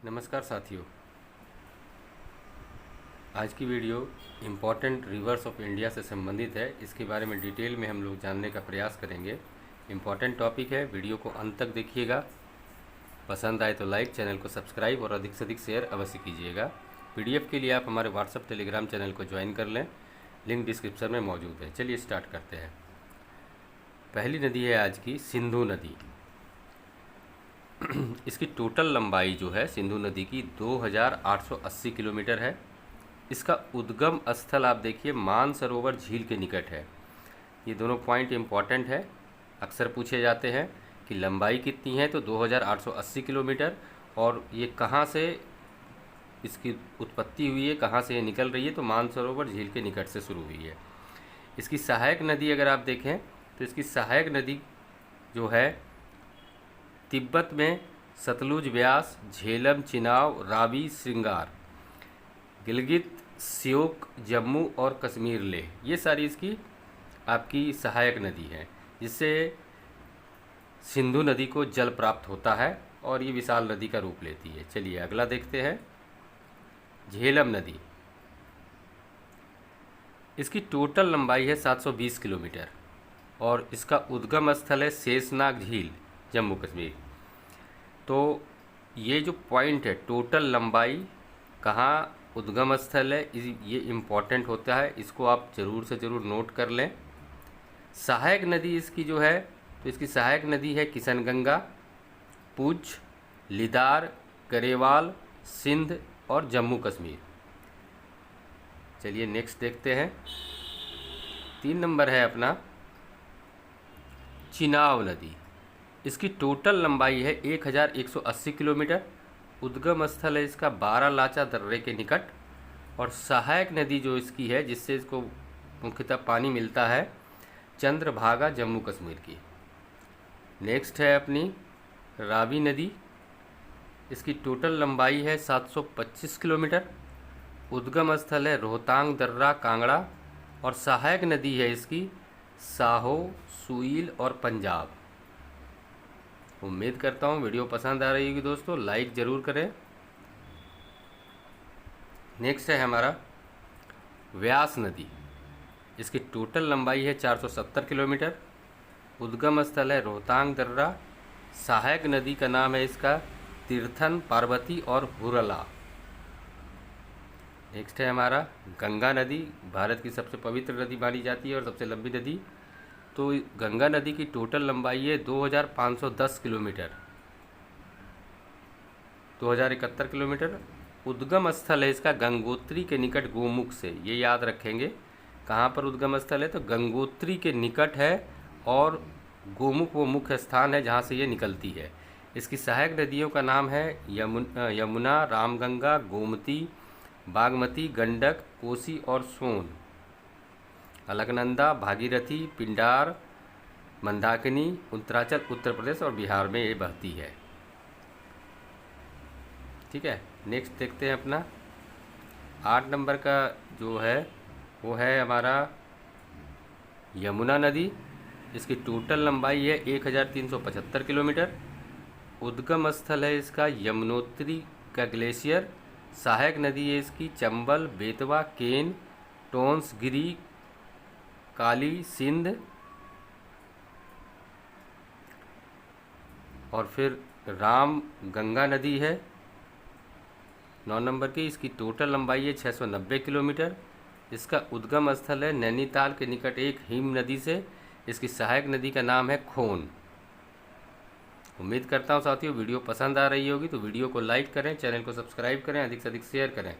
नमस्कार साथियों। आज की video important reverse of India से संबंधित है। इसके बारे में डिटेल में हम लोग जानने का प्रयास करेंगे। इम्पोर्टेंट टॉपिक है, वीडियो को अंत तक देखिएगा। पसंद आए तो लाइक, चैनल को सब्सक्राइब और अधिक से अधिक शेयर अवश्य कीजिएगा। पीडीएफ के लिए आप हमारे व्हाट्सएप टेलीग्राम चैनल को ज्वाइन कर लें, लिंक डिस्क्रिप्शन में मौजूद है। चलिए स्टार्ट करते हैं। पहली नदी है आज की सिंधु नदी। इसकी टोटल लंबाई जो है सिंधु नदी की 2880 किलोमीटर है। इसका उद्गम स्थल आप देखिए मानसरोवर झील के निकट है। ये दोनों पॉइंट इम्पॉर्टेंट है, अक्सर पूछे जाते हैं कि लंबाई कितनी है, तो 2880 किलोमीटर। और ये कहाँ से इसकी उत्पत्ति हुई है, कहाँ से ये निकल रही है, तो मानसरोवर झील के निकट से शुरू हुई है। इसकी सहायक नदी अगर आप देखें तो इसकी सहायक नदी जो है तिब्बत में सतलुज, व्यास, झेलम, चिनाब, रावी, श्रृंगार, गिलगित, श्योक, जम्मू और कश्मीर लेह, ये सारी इसकी आपकी सहायक नदी है, जिससे सिंधु नदी को जल प्राप्त होता है और ये विशाल नदी का रूप लेती है। चलिए अगला देखते हैं। झेलम नदी, इसकी टोटल लंबाई है 720 किलोमीटर और इसका उद्गम स्थल है शेषनाग झील, जम्मू कश्मीर। तो ये जो पॉइंट है टोटल लंबाई, कहाँ उद्गम स्थल है, ये इम्पॉर्टेंट होता है, इसको आप ज़रूर से ज़रूर नोट कर लें। सहायक नदी इसकी जो है, तो इसकी सहायक नदी है किशनगंगा, पुंछ, लिदार, गरेवाल, सिंध और जम्मू कश्मीर। चलिए नेक्स्ट देखते हैं। 3 नंबर है अपना चिनाब नदी। इसकी टोटल लंबाई है 1180 किलोमीटर। उद्गम स्थल है इसका बारालाचा दर्रे के निकट और सहायक नदी जो इसकी है, जिससे इसको मुख्यतः पानी मिलता है, चंद्रभागा, जम्मू कश्मीर की। नेक्स्ट है अपनी रावी नदी। इसकी टोटल लंबाई है 725 किलोमीटर। उद्गम स्थल है रोहतांग दर्रा, कांगड़ा और सहायक नदी है इसकी साहो, सुईल और पंजाब। उम्मीद करता हूँ वीडियो पसंद आ रही होगी दोस्तों, लाइक ज़रूर करें। नेक्स्ट है हमारा व्यास नदी। इसकी टोटल लंबाई है 470 किलोमीटर। उद्गम स्थल है रोहतांग दर्रा। सहायक नदी का नाम है इसका तीर्थन, पार्वती और हुरला। नेक्स्ट है हमारा गंगा नदी। भारत की सबसे पवित्र नदी मानी जाती है और सबसे लंबी नदी। तो गंगा नदी की टोटल लंबाई है 2510 किलोमीटर, 2071 किलोमीटर। उद्गम स्थल है इसका गंगोत्री के निकट गोमुख से, ये याद रखेंगे। कहाँ पर उद्गम स्थल है, तो गंगोत्री के निकट है और गोमुख वो मुख्य स्थान है जहाँ से ये निकलती है। इसकी सहायक नदियों का नाम है यमुना, रामगंगा, गोमती, बागमती, गंडक, कोसी और सोन। अलकनंदा, भागीरथी, पिंडार, मंदाकिनी, उत्तरांचल, उत्तर प्रदेश और बिहार में ये बहती है। ठीक है, नेक्स्ट देखते हैं अपना 8 नंबर का जो है वो है हमारा यमुना नदी। इसकी टोटल लंबाई है 1375 किलोमीटर। उद्गम स्थल है इसका यमुनोत्री का ग्लेशियर। सहायक नदी है इसकी चंबल, बेतवा, केन, टोंस, गिरी, काली, सिंध और फिर राम गंगा नदी है 9 नंबर की। इसकी टोटल लंबाई है 690 किलोमीटर। इसका उद्गम स्थल है नैनीताल के निकट एक हिम नदी से। इसकी सहायक नदी का नाम है खोन। उम्मीद करता हूँ साथियों वीडियो पसंद आ रही होगी, तो वीडियो को लाइक करें, चैनल को सब्सक्राइब करें, अधिक से अधिक शेयर करें।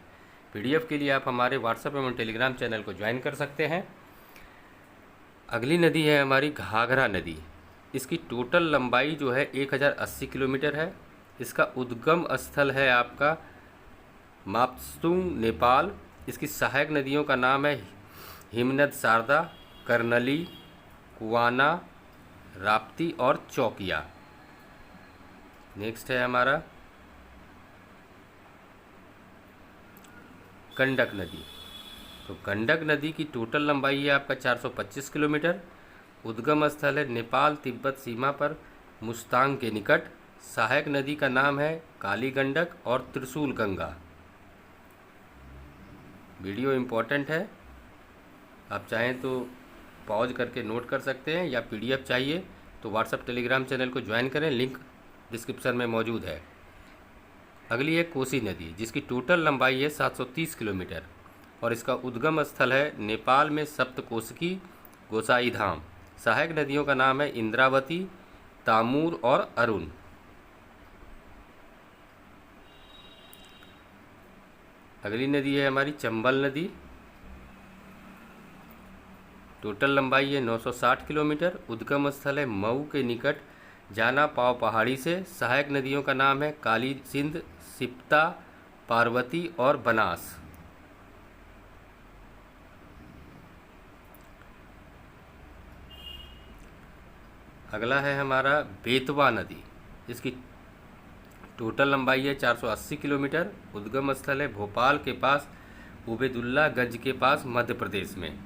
पीडीएफ के लिए आप हमारे व्हाट्सएप एवं टेलीग्राम चैनल को ज्वाइन कर सकते हैं। अगली नदी है हमारी घाघरा नदी। इसकी टोटल लंबाई जो है 1080 किलोमीटर है। इसका उद्गम स्थल है आपका माप्तुंग, नेपाल। इसकी सहायक नदियों का नाम है हिमनद, शारदा, करनली, कुआना, राप्ती और चौकिया। नेक्स्ट है हमारा गंडक नदी। तो गंडक नदी की टोटल लंबाई है आपका 425 किलोमीटर। उद्गम स्थल है नेपाल तिब्बत सीमा पर मुस्तांग के निकट। सहायक नदी का नाम है काली गंडक और त्रिशूल गंगा। वीडियो इम्पोर्टेंट है, आप चाहें तो पॉज करके नोट कर सकते हैं, या पीडीएफ चाहिए तो व्हाट्सएप टेलीग्राम चैनल को ज्वाइन करें, लिंक डिस्क्रिप्शन में मौजूद है। अगली है कोसी नदी, जिसकी टोटल लंबाई है 730 किलोमीटर और इसका उद्गम स्थल है नेपाल में सप्तकोशिकी गोसाई धाम। सहायक नदियों का नाम है इंद्रावती, तामूर और अरुण। अगली नदी है हमारी चंबल नदी, टोटल लंबाई है 960 किलोमीटर, उद्गम स्थल है मऊ के निकट जाना पाव पहाड़ी से। सहायक नदियों का नाम है काली सिंध, सिप्ता, पार्वती और बनास। अगला है हमारा बेतवा नदी, इसकी टोटल लंबाई है 480 किलोमीटर, उद्गम स्थल है भोपाल के पास उबेदुल्लागंज के पास मध्य प्रदेश में।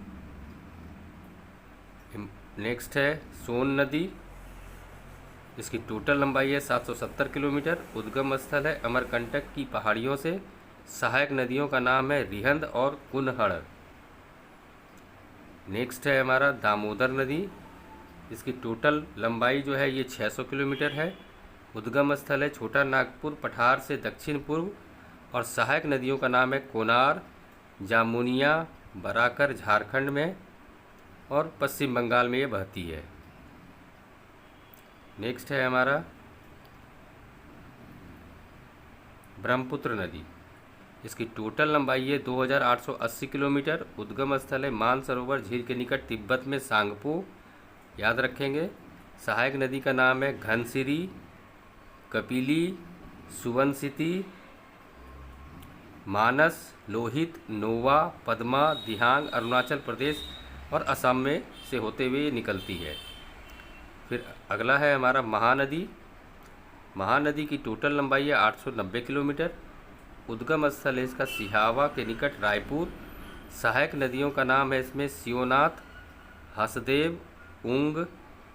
नेक्स्ट है सोन नदी, इसकी टोटल लंबाई है 770 किलोमीटर, उद्गम स्थल है अमरकंटक की पहाड़ियों से। सहायक नदियों का नाम है रिहंद और कुनहड़। नेक्स्ट है हमारा दामोदर नदी, इसकी टोटल लंबाई जो है ये 600 किलोमीटर है, उद्गम स्थल है छोटा नागपुर पठार से दक्षिण पूर्व और सहायक नदियों का नाम है कोनार, जामुनिया, बराकर झारखंड में और पश्चिम बंगाल में ये बहती है। नेक्स्ट है हमारा ब्रह्मपुत्र नदी, इसकी टोटल लंबाई है 2880 किलोमीटर, उद्गम स्थल है मानसरोवर झील के निकट तिब्बत में सांगपो, याद रखेंगे। सहायक नदी का नाम है घनसिरी, कपिली, सुवनसिती, मानस, लोहित, नोवा, पद्मा, दिहांग अरुणाचल प्रदेश और असम में से होते हुए निकलती है। फिर अगला है हमारा महानदी। महानदी की टोटल लंबाई है 890 किलोमीटर, उद्गम स्थल है इसका सिहावा के निकट रायपुर। सहायक नदियों का नाम है इसमें शिवनाथ, हसदेव, उंग,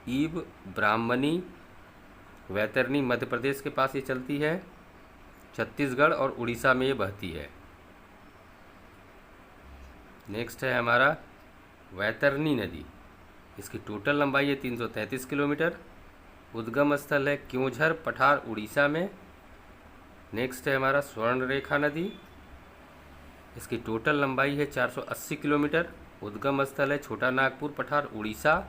ईब, ब्राह्मणी, वैतरणी मध्य प्रदेश के पास ये चलती है, छत्तीसगढ़ और उड़ीसा में ये बहती है। नेक्स्ट है हमारा वैतरणी नदी, इसकी टोटल लंबाई है 333 किलोमीटर, उद्गम स्थल है क्योंझर पठार उड़ीसा में। नेक्स्ट है हमारा स्वर्णरेखा नदी, इसकी टोटल लंबाई है 480 किलोमीटर, उद्गम स्थल है छोटा नागपुर पठार उड़ीसा,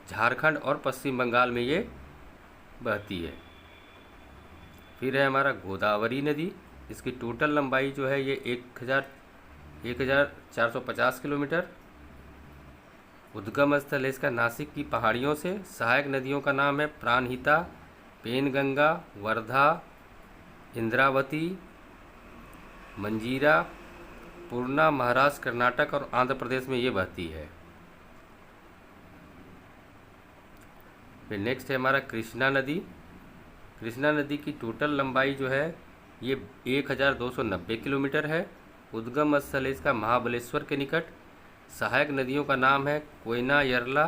झारखंड और पश्चिम बंगाल में ये बहती है। फिर है हमारा गोदावरी नदी, इसकी टोटल लंबाई जो है ये 1450 किलोमीटर, उद्गम स्थल है इसका नासिक की पहाड़ियों से। सहायक नदियों का नाम है प्राणहिता, पेनगंगा, वर्धा, इंद्रावती, मंजीरा, पूर्णा महाराष्ट्र, कर्नाटक और आंध्र प्रदेश में ये बहती है। फिर नेक्स्ट है हमारा कृष्णा नदी। कृष्णा नदी की टोटल लंबाई जो है ये 1290 किलोमीटर है, उद्गम स्थल है इसका महाबलेश्वर के निकट। सहायक नदियों का नाम है कोयना यरला,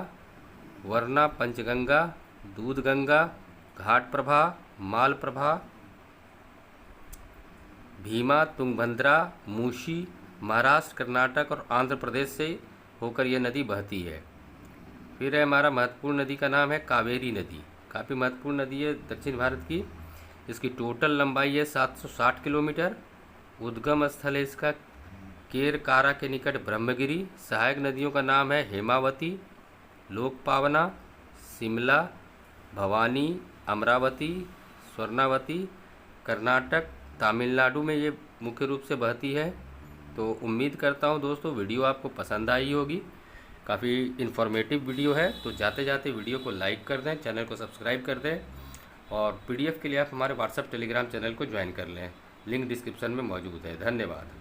वरना पंचगंगा, दूधगंगा, घाट प्रभा, माल प्रभा, भीमा, तुंगभद्रा, मूशी, महाराष्ट्र, कर्नाटक और आंध्र प्रदेश से होकर यह नदी बहती है। फिर है हमारा महत्वपूर्ण नदी का नाम है कावेरी नदी, काफ़ी महत्वपूर्ण नदी है दक्षिण भारत की। इसकी टोटल लंबाई है 760 किलोमीटर, उद्गम स्थल है इसका केरकारा के निकट ब्रह्मगिरी। सहायक नदियों का नाम है हेमावती, लोकपावना, शिमला, भवानी, अमरावती, स्वर्णावती। कर्नाटक, तमिलनाडु में ये मुख्य रूप से बहती है। तो उम्मीद करता हूँ दोस्तों वीडियो आपको पसंद आई होगी, काफ़ी इन्फॉर्मेटिव वीडियो है। तो जाते जाते वीडियो को लाइक कर दें, चैनल को सब्सक्राइब कर दें और पीडीएफ के लिए आप हमारे व्हाट्सएप टेलीग्राम चैनल को ज्वाइन कर लें, लिंक डिस्क्रिप्शन में मौजूद है। धन्यवाद।